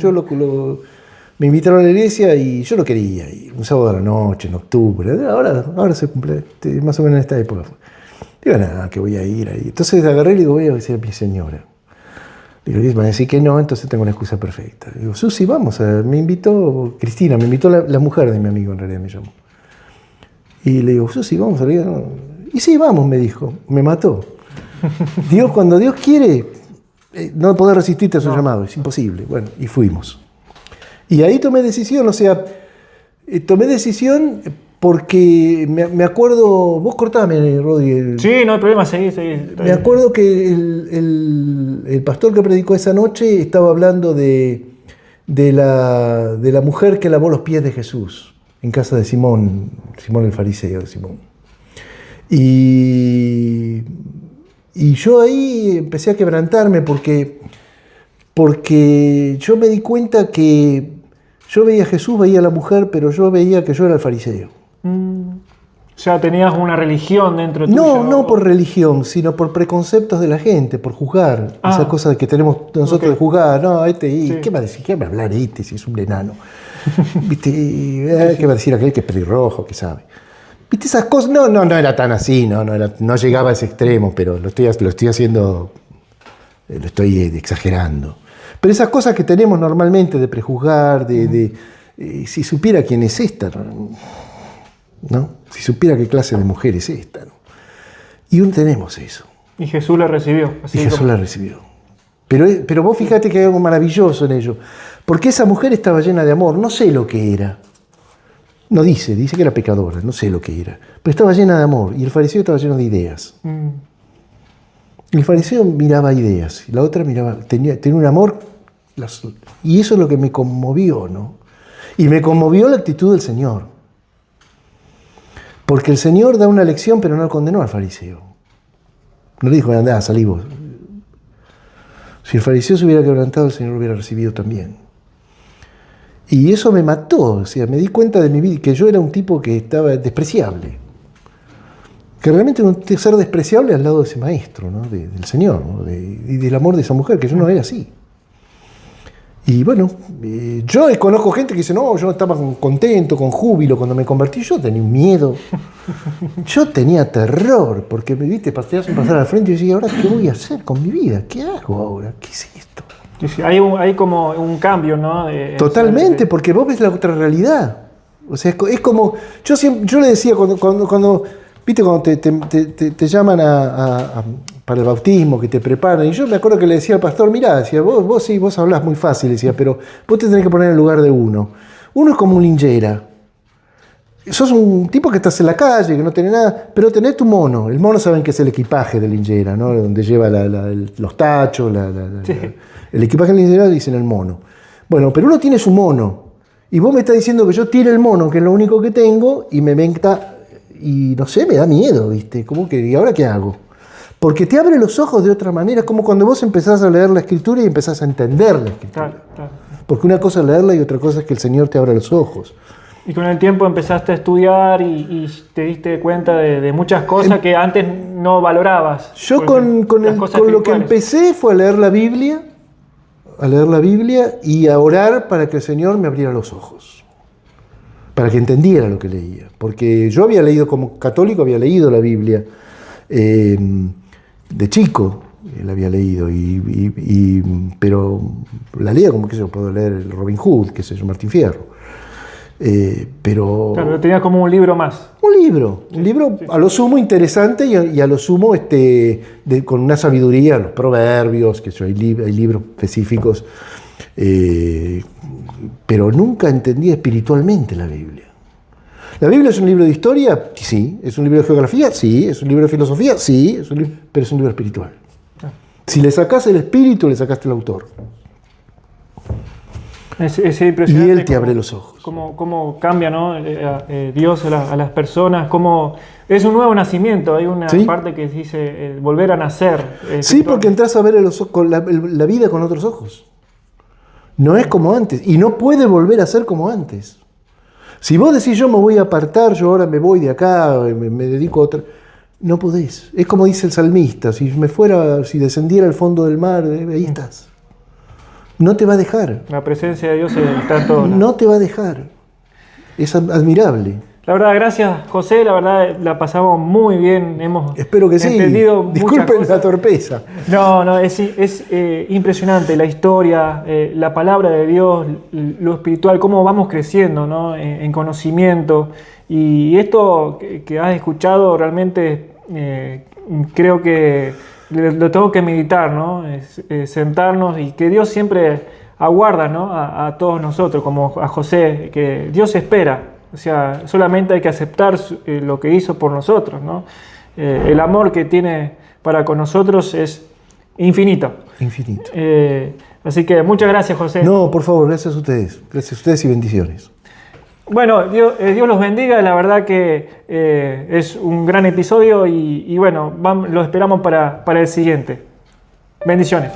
me invitaron a la iglesia y yo no quería ir. Un sábado a la noche, en octubre, ahora se cumple, más o menos en esta época. Digo, nada, que voy a ir ahí. Entonces agarré y le digo, voy a decir a mi señora. Digo, y van a decir que no, entonces tengo una excusa perfecta. Digo, Susi, vamos, me invitó, Cristina, me invitó la mujer de mi amigo, en realidad me llamó. Y le digo, Susi, vamos a salir. No. Y sí, vamos, me dijo, me mató. Dios, cuando Dios quiere, no podés resistirte a su llamado, es imposible. Bueno, y fuimos. Y ahí tomé decisión, o sea, tomé decisión porque me acuerdo, vos cortame, Rodri. Sí, no hay problema, seguí. Me acuerdo que el pastor que predicó esa noche estaba hablando de la mujer que lavó los pies de Jesús en casa de Simón el fariseo de Simón. Y yo ahí empecé a quebrantarme porque yo me di cuenta que yo veía a Jesús, veía a la mujer, pero yo veía que yo era el fariseo. O sea, tenías una religión dentro de tuyo. No por religión, sino por preconceptos de la gente, por juzgar. Esa cosa que tenemos nosotros de juzgar. No, sí. ¿Qué va a decir? ¿Qué va a hablar si es un enano? ¿Viste? ¿Qué va a decir aquel que es pelirrojo, que sabe? ¿Viste esas cosas? No era tan así, no llegaba a ese extremo, pero lo estoy haciendo, lo estoy exagerando. Pero esas cosas que tenemos normalmente de prejuzgar, si supiera quién es esta, ¿no? Si supiera qué clase de mujer es esta, ¿no? Y aún tenemos eso. Y Jesús la recibió. La recibió. Pero vos fíjate que hay algo maravilloso en ello. Porque esa mujer estaba llena de amor. No sé lo que era. No dice que era pecadora. No sé lo que era. Pero estaba llena de amor. Y el fariseo estaba lleno de ideas. El fariseo miraba ideas. Y la otra tenía un amor. Y eso es lo que me conmovió, ¿no? Y me conmovió la actitud del Señor. Porque el Señor da una lección, pero no condenó al fariseo. No le dijo, andá, salí vos. Si el fariseo se hubiera quebrantado, el Señor lo hubiera recibido también. Y eso me mató. O sea, me di cuenta de mi vida, que yo era un tipo que estaba despreciable. Que realmente era un ser despreciable al lado de ese maestro, ¿no? Del Señor, ¿no? Y del amor de esa mujer, que yo no era así. Y bueno, yo conozco gente que dice, no, yo estaba contento, con júbilo cuando me convertí. Yo tenía un miedo. Yo tenía terror, porque me viste pasar al frente y yo decía, ¿ahora qué voy a hacer con mi vida? ¿Qué hago ahora? ¿Qué es esto? Sí, hay como un cambio, ¿no? Totalmente, porque vos ves la otra realidad. O sea, es como, yo le decía cuando viste, cuando te llaman para el bautismo, que te preparan, y yo me acuerdo que le decía al pastor, mirá, decía, vos hablás muy fácil, decía, pero vos te tenés que poner en el lugar de uno. Uno es como un linchera. Sos un tipo que estás en la calle, que no tenés nada, pero tenés tu mono. El mono saben que es el equipaje del linchera, ¿no? Donde lleva los tachos, el equipaje del linchera dicen el mono. Bueno, pero uno tiene su mono. Y vos me estás diciendo que yo tire el mono, que es lo único que tengo, y me venga, y no sé, me da miedo, ¿viste? ¿Cómo que, ¿y ahora qué hago? Porque te abre los ojos de otra manera, como cuando vos empezás a leer la Escritura y empezás a entender la Escritura. Claro. Porque una cosa es leerla y otra cosa es que el Señor te abra los ojos. Y con el tiempo empezaste a estudiar y te diste cuenta de muchas cosas que antes no valorabas. Yo con lo que empecé fue a leer la Biblia y a orar para que el Señor me abriera los ojos, para que entendiera lo que leía. Porque yo había leído, como católico, había leído la Biblia de chico, la había leído, pero la leía como que yo puedo leer el Robin Hood, que es el Martín Fierro. Pero claro, tenía como un libro más. Un libro sí. A lo sumo interesante y a lo sumo con una sabiduría, los proverbios, que hay libros específicos, pero nunca entendí espiritualmente la Biblia. ¿La Biblia es un libro de historia? Sí. ¿Es un libro de geografía? Sí. ¿Es un libro de filosofía? Sí. Pero es un libro espiritual. Si le sacás el espíritu, le sacaste el autor. Es impresionante. Y Él te abre los ojos. Cómo cambia, ¿no? Dios a las personas. Es un nuevo nacimiento. Hay una parte que dice volver a nacer. Sí, porque entras a ver la vida con otros ojos. No es como antes. Y no puede volver a ser como antes. Si vos decís yo me voy a apartar, yo ahora me voy de acá, me dedico a otra... No podés. Es como dice el salmista. Si descendiera al fondo del mar, ahí estás. No te va a dejar. La presencia de Dios está en todo. No te va a dejar. Es admirable. La verdad, gracias José, la verdad la pasamos muy bien, hemos Espero que sí. entendido muchas Disculpen cosas. la torpeza. No, es impresionante la historia, la palabra de Dios, lo espiritual, cómo vamos creciendo, ¿no? En conocimiento. Y esto que has escuchado realmente creo que lo tengo que meditar, ¿no? Sentarnos y que Dios siempre aguarda, ¿no? A todos nosotros, como a José, que Dios espera. O sea, solamente hay que aceptar lo que hizo por nosotros, ¿no? El amor que tiene para con nosotros es infinito. Infinito. Así que muchas gracias, José. No, por favor, gracias a ustedes. Gracias a ustedes y bendiciones. Bueno, Dios los bendiga. La verdad que es un gran episodio y bueno, lo esperamos para el siguiente. Bendiciones.